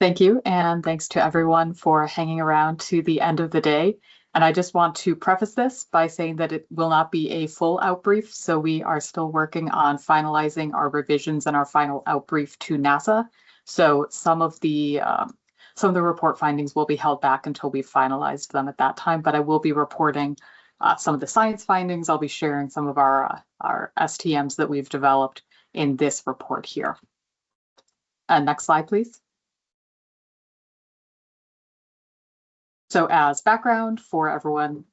Thank you, and thanks to everyone for hanging around to the end of the day. And I just want to preface this by saying that it will not be a full outbrief, so we are still working on finalizing our revisions and our final outbrief to NASA. So some of the report findings will be held back until we've finalized them at that time, but I will be reporting some of the science findings. I'll be sharing some of our STMs that we've developed in this report here. Next slide, please. So as background for everyone,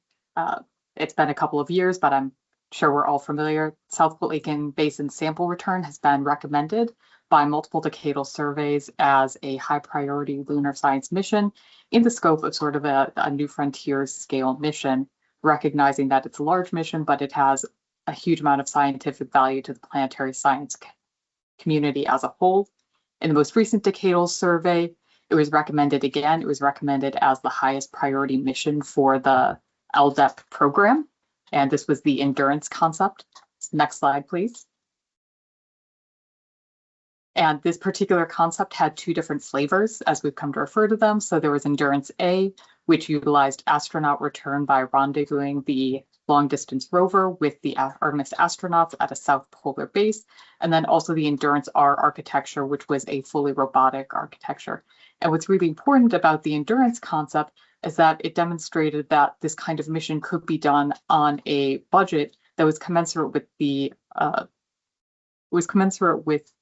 it's been a couple of years, but I'm sure we're all familiar. South Polk Basin sample return has been recommended by multiple decadal surveys as a high priority lunar science mission in the scope of sort of a New Frontiers scale mission, recognizing that it's a large mission, but it has a huge amount of scientific value to the planetary science community as a whole. In the most recent decadal survey, it was recommended again. It was recommended as the highest priority mission for the LDEP program. And this was the endurance concept. Next slide, please. And this particular concept had two different flavors, as we've come to refer to them. So there was Endurance A, which utilized astronaut return by rendezvousing the long-distance rover with the Artemis astronauts at a South Polar base, and then also the Endurance R architecture, which was a fully robotic architecture. And what's really important about the Endurance concept is that it demonstrated that this kind of mission could be done on a budget that was commensurate with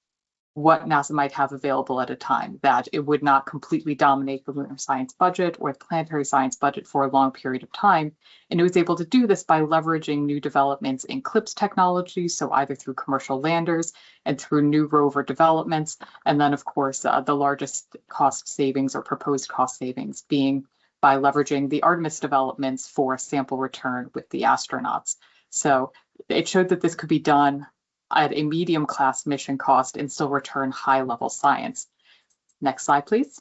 what NASA might have available at a time, that it would not completely dominate the lunar science budget or the planetary science budget for a long period of time. And it was able to do this by leveraging new developments in CLIPS technology, so either through commercial landers and through new rover developments. And then, of course, the largest cost savings or proposed cost savings being by leveraging the Artemis developments for sample return with the astronauts. So it showed that this could be done at a medium class mission cost and still return high level science. Next slide, please.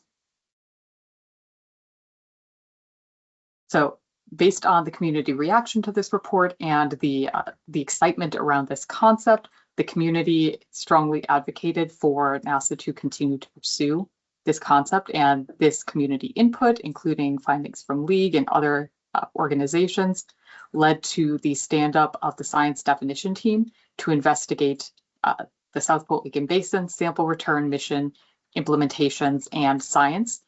So based on the community reaction to this report and the excitement around this concept, the community strongly advocated for NASA to continue to pursue this concept, and this community input, including findings from League and other organizations, led to the stand-up of the science definition team to investigate the South Polk Basin sample return mission implementations and science.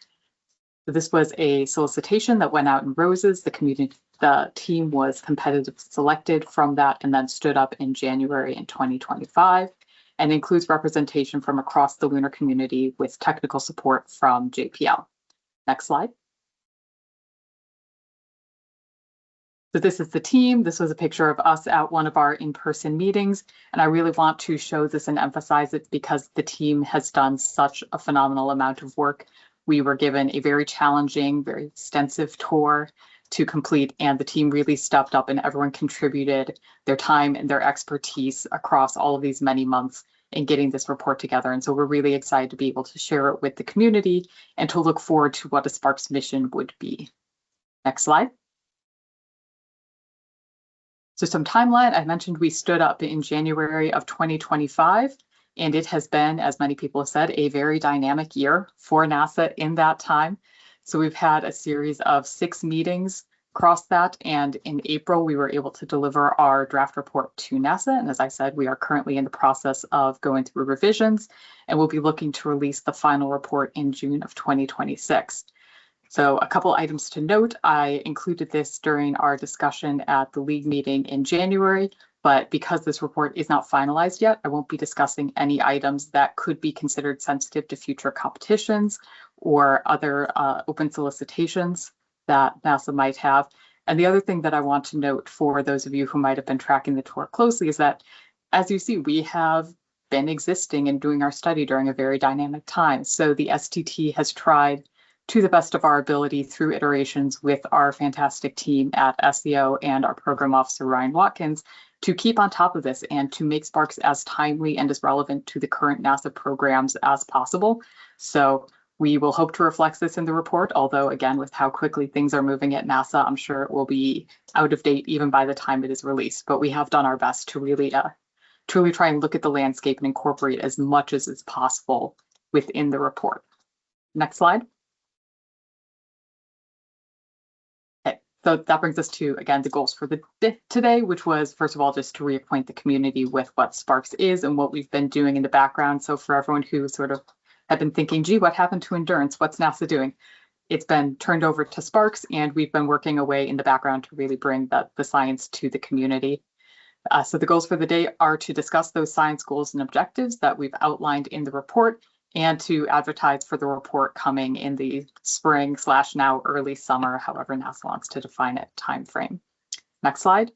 So this was a solicitation that went out in roses. The team was competitively selected from that and then stood up in January in 2025, and includes representation from across the lunar community with technical support from JPL. Next slide. So this is the team. This was a picture of us at one of our in-person meetings. And I really want to show this and emphasize it because the team has done such a phenomenal amount of work. We were given a very challenging, very extensive tour to complete, and the team really stepped up and everyone contributed their time and their expertise across all of these many months in getting this report together. And so we're really excited to be able to share it with the community and to look forward to what a SPARX mission would be. Next slide. So some timeline, I mentioned we stood up in January of 2025, and it has been, as many people have said, a very dynamic year for NASA in that time. So we've had a series of 6 meetings across that, and in April, we were able to deliver our draft report to NASA. And as I said, we are currently in the process of going through revisions, and we'll be looking to release the final report in June of 2026. So a couple items to note, I included this during our discussion at the League meeting in January, but because this report is not finalized yet, I won't be discussing any items that could be considered sensitive to future competitions or other open solicitations that NASA might have. And the other thing that I want to note for those of you who might have been tracking the tour closely is that, as you see, we have been existing and doing our study during a very dynamic time. So the SDT has tried to the best of our ability through iterations with our fantastic team at SEO and our program officer, Ryan Watkins, to keep on top of this and to make SPARX as timely and as relevant to the current NASA programs as possible. So we will hope to reflect this in the report, although again, with how quickly things are moving at NASA, I'm sure it will be out of date even by the time it is released. But we have done our best to really truly try and look at the landscape and incorporate as much as is possible within the report. Next slide. Okay, so that brings us to, again, the goals for today, which was, first of all, just to reacquaint the community with what SPARX is and what we've been doing in the background. So for everyone who sort of had been thinking, gee, what happened to Endurance? What's NASA doing? It's been turned over to SPARX, and we've been working away in the background to really bring the science to the community. So the goals for the day are to discuss those science goals and objectives that we've outlined in the report, and to advertise for the report coming in the spring / now early summer, however NASA wants to define it, timeframe. Next slide.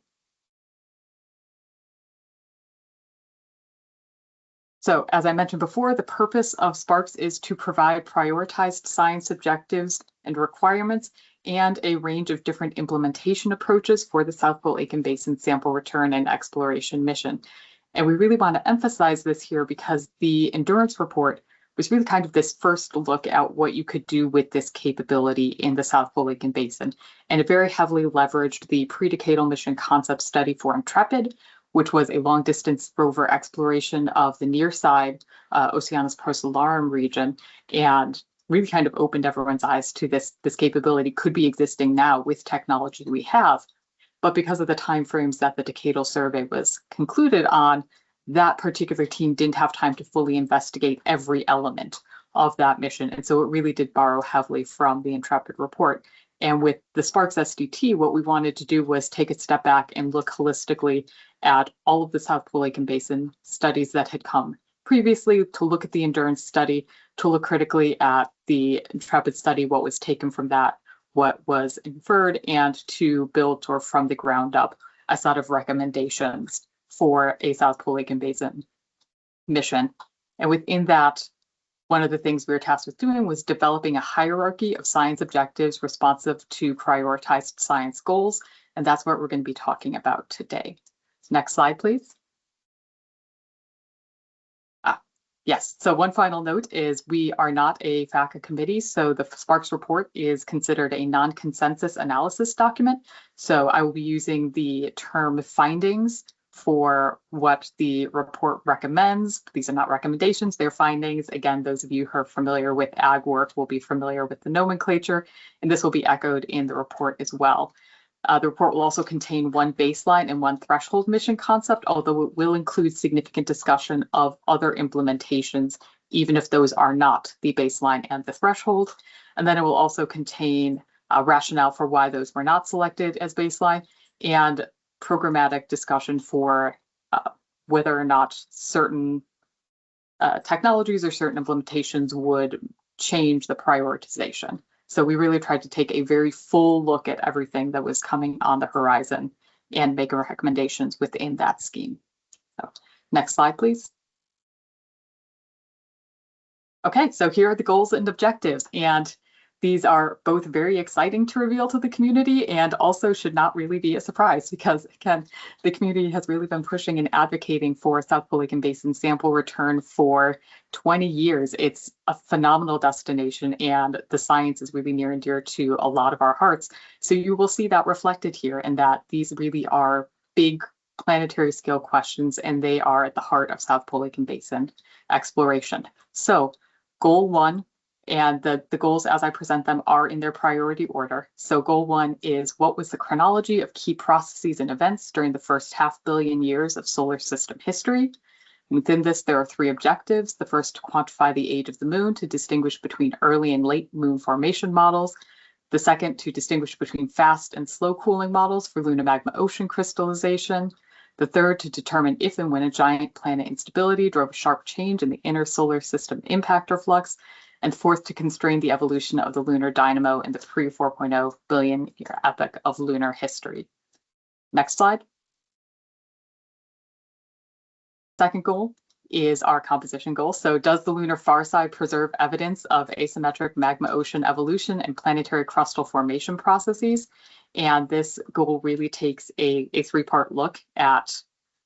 So as I mentioned before, the purpose of SPARX is to provide prioritized science objectives and requirements and a range of different implementation approaches for the South Pole Aitken Basin sample return and exploration mission. And we really want to emphasize this here because the Endurance report was really kind of this first look at what you could do with this capability in the South Pole Aitken Basin. And it very heavily leveraged the pre-decadal mission concept study for Intrepid, which was a long distance rover exploration of the near side Oceanus Procellarum region, and really kind of opened everyone's eyes to this capability could be existing now with technology we have. But because of the timeframes that the decadal survey was concluded on, that particular team didn't have time to fully investigate every element of that mission. And so it really did borrow heavily from the Intrepid report. And with the SPARX SDT, what we wanted to do was take a step back and look holistically at all of the South Pole Aitken Basin studies that had come previously, to look at the Endurance study, to look critically at the Intrepid study, what was taken from that, what was inferred, and to build or from the ground up a set of recommendations for a South Pole Aitken Basin mission. And within that, one of the things we were tasked with doing was developing a hierarchy of science objectives responsive to prioritized science goals. And that's what we're going to be talking about today. Next slide, please. Yes, so one final note is we are not a FACA committee, so the SPARX report is considered a non-consensus analysis document. So I will be using the term findings for what the report recommends. These are not recommendations, they're findings. Again, those of you who are familiar with ag work will be familiar with the nomenclature, and this will be echoed in the report as well. The report will also contain one baseline and one threshold mission concept, although it will include significant discussion of other implementations, even if those are not the baseline and the threshold. And then it will also contain a rationale for why those were not selected as baseline, and programmatic discussion for whether or not certain technologies or certain implementations would change the prioritization. So we really tried to take a very full look at everything that was coming on the horizon and make recommendations within that scheme. So, next slide, please. Okay, so here are the goals and objectives, and these are both very exciting to reveal to the community and also should not really be a surprise because, again, the community has really been pushing and advocating for South Pole Aitken Basin sample return for 20 years. It's a phenomenal destination and the science is really near and dear to a lot of our hearts. So you will see that reflected here, and that these really are big planetary scale questions, and they are at the heart of South Pole Aitken Basin exploration. So goal 1, and the goals as I present them are in their priority order. So goal 1 is, what was the chronology of key processes and events during the first 500 million years of solar system history? Within this, there are 3 objectives. The first, to quantify the age of the moon to distinguish between early and late moon formation models. The second, to distinguish between fast and slow cooling models for lunar magma ocean crystallization. The third, to determine if and when a giant planet instability drove a sharp change in the inner solar system impactor flux. And fourth, to constrain the evolution of the lunar dynamo in the pre-4.0 billion year epoch of lunar history. Next slide. Second goal is our composition goal. So does the lunar far side preserve evidence of asymmetric magma ocean evolution and planetary crustal formation processes? And this goal really takes a 3-part look at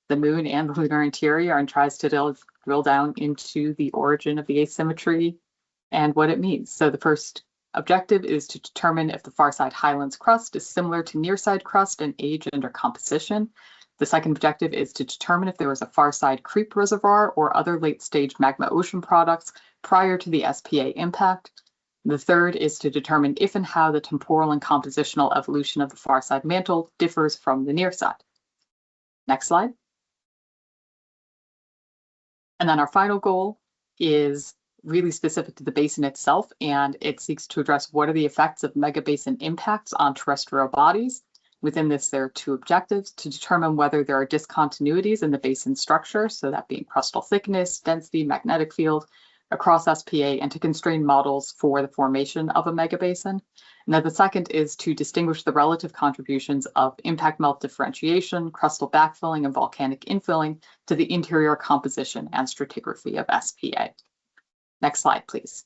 the moon and the lunar interior and tries to drill down into the origin of the asymmetry and what it means. So the first objective is to determine if the far side highlands crust is similar to near side crust in age and/or composition. The second objective is to determine if there was a far side creep reservoir or other late stage magma ocean products prior to the SPA impact. The third is to determine if and how the temporal and compositional evolution of the far side mantle differs from the near side. Next slide. And then our final goal is really specific to the basin itself, and it seeks to address what are the effects of megabasin impacts on terrestrial bodies. Within this, there are two objectives: to determine whether there are discontinuities in the basin structure, so that being crustal thickness, density, magnetic field, across SPA, and to constrain models for the formation of a megabasin. And then the second is to distinguish the relative contributions of impact melt differentiation, crustal backfilling, and volcanic infilling to the interior composition and stratigraphy of SPA. Next slide, please.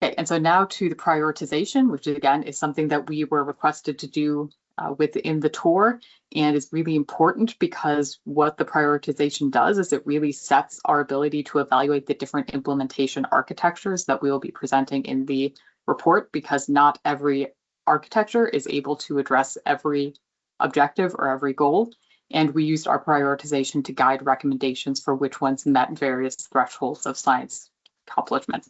Okay, and so now to the prioritization, which again is something that we were requested to do within the tour, and is really important because what the prioritization does is it really sets our ability to evaluate the different implementation architectures that we will be presenting in the report, because not every architecture is able to address every objective or every goal. And we used our prioritization to guide recommendations for which ones met various thresholds of science accomplishment.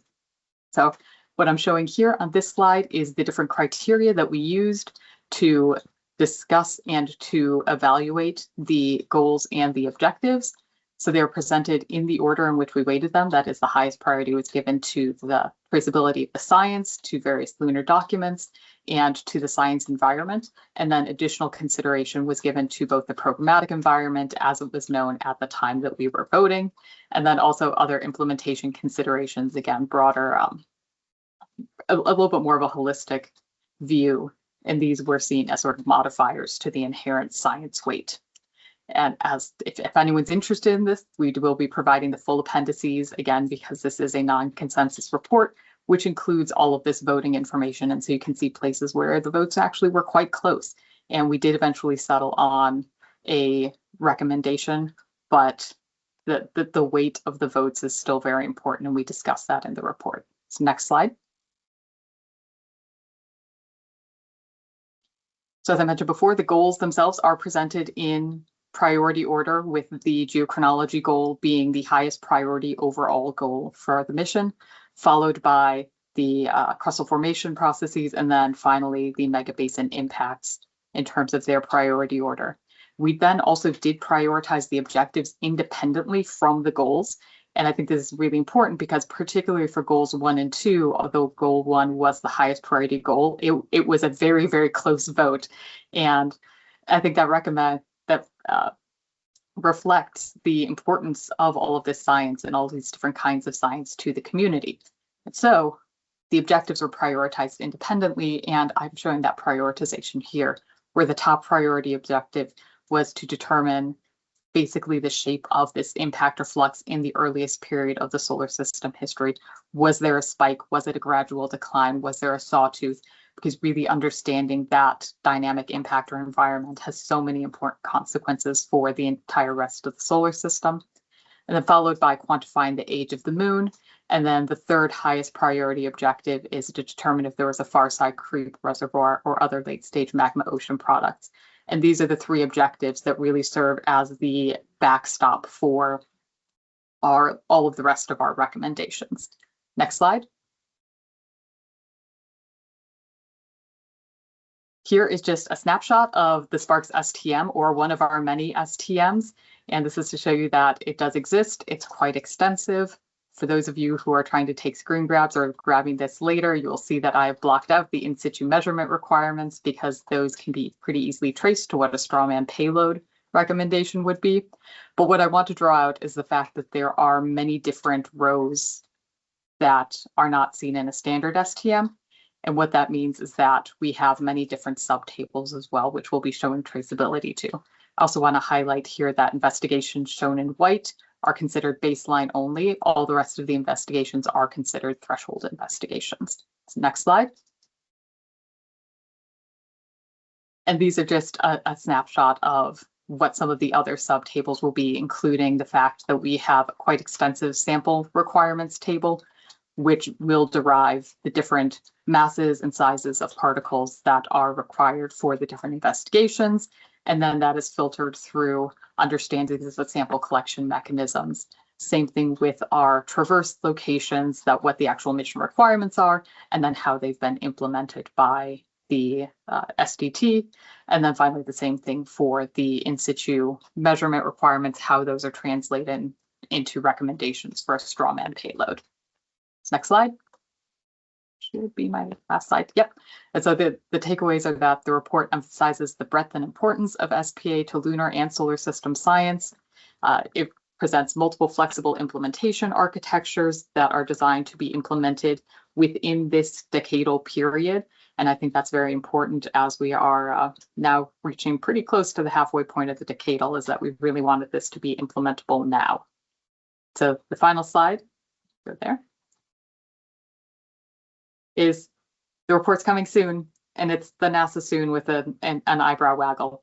So what I'm showing here on this slide is the different criteria that we used to discuss and to evaluate the goals and the objectives. So they're presented in the order in which we weighted them. That is, the highest priority was given to the traceability of the science, to various lunar documents, and to the science environment. And then additional consideration was given to both the programmatic environment, as it was known at the time that we were voting, and then also other implementation considerations, again, broader, a little bit more of a holistic view. And these were seen as sort of modifiers to the inherent science weight. And as if anyone's interested in this, we will be providing the full appendices, again, because this is a non-consensus report, which includes all of this voting information. And so you can see places where the votes actually were quite close. And we did eventually settle on a recommendation, but the weight of the votes is still very important, and we discussed that in the report. So next slide. So as I mentioned before, the goals themselves are presented in priority order, with the geochronology goal being the highest priority overall goal for the mission, followed by the crustal formation processes, and then finally the megabasin impacts in terms of their priority order. We then also did prioritize the objectives independently from the goals. And I think this is really important because particularly for goals 1 and 2, although goal 1 was the highest priority goal, it was a very, very close vote. And I think that reflects the importance of all of this science and all these different kinds of science to the community. And so the objectives were prioritized independently, and I'm showing that prioritization here, where the top priority objective was to determine basically the shape of this impact or flux in the earliest period of the solar system history. Was there a spike? Was it a gradual decline? Was there a sawtooth? Because really understanding that dynamic impact or environment has so many important consequences for the entire rest of the solar system. And then followed by quantifying the age of the moon. And then the third highest priority objective is to determine if there was a far side creep reservoir or other late stage magma ocean products. And these are the three objectives that really serve as the backstop for all of the rest of our recommendations. Next slide. Here is just a snapshot of the SPARX STM, or one of our many STMs. And this is to show you that it does exist. It's quite extensive. For those of you who are trying to take screen grabs or grabbing this later, you will see that I have blocked out the in situ measurement requirements because those can be pretty easily traced to what a strawman payload recommendation would be. But what I want to draw out is the fact that there are many different rows that are not seen in a standard STM. And what that means is that we have many different subtables as well, which we'll be showing traceability to. I also want to highlight here that investigations shown in white are considered baseline only. All the rest of the investigations are considered threshold investigations. So next slide. And these are just a snapshot of what some of the other subtables will be, including the fact that we have a quite extensive sample requirements table, which will derive the different masses and sizes of particles that are required for the different investigations. And then that is filtered through understandings of sample collection mechanisms Same thing with our traverse locations, that what the actual mission requirements are, and then how they've been implemented by the SDT. And then finally, the same thing for the in situ measurement requirements, how those are translated into recommendations for a strawman payload. Next slide. Should be my last slide. Yep. And so the takeaways are that the report emphasizes the breadth and importance of SPA to lunar and solar system science. It presents multiple flexible implementation architectures that are designed to be implemented within this decadal period. And I think that's very important as we are now reaching pretty close to the halfway point of the decadal, is that we really wanted this to be implementable now. So the final slide, go there, is the report's coming soon, and it's the NASA soon with an eyebrow waggle.